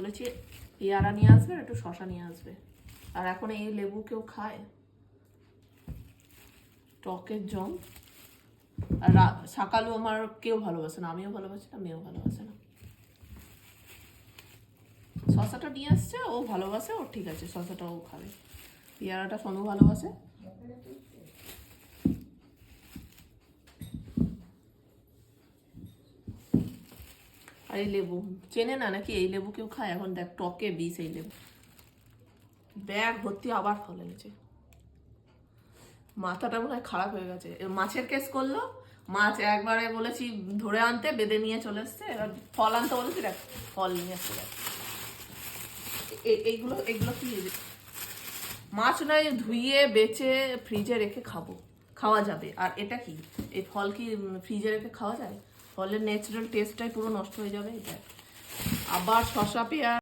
বলেছি পেয়ারা নিয়ে আসবে আর একটু শশা নিয়ে আসবে। আর এখন এই লেবু কেউ খায়? টকের জল। আর শাকালু আমার কেউ ভালোবাসে না, আমিও ভালোবাসি না, মেয়েও ভালোবাসে না। শশাটা নিয়ে আসছে, ও ভালোবাসে, ও ঠিক আছে, শশাটাও খাবে। পেয়ারাটা সোনু ভালোবাসে। আর এই লেবু চেনে না নাকি? এই লেবু কেউ খায়? এখন দেখ টকে বিষ এই লেবু। ব্যাগ ভর্তি আবার ফল এনেছে। মাথাটা মনে হয় খারাপ হয়ে গেছে। মাছের কেস করলো, মাছ একবারে বলেছি ধরে আনতে, বেঁধে নিয়ে চলে এসছে। এবার ফল আনতে বলেছি, দেখ ফল নিয়ে আসছে। দেখ এইগুলো এগুলো কি মাছ নয়, ধুইয়ে বেচে ফ্রিজে রেখে খাওয়া যাবে। আর এটা কি? এই ফল কি ফ্রিজে রেখে খাওয়া যায়? ফলের ন্যাচারাল টেস্টটাই পুরো নষ্ট হয়ে যাবে। এটা আবার শশা পেঁয়াজ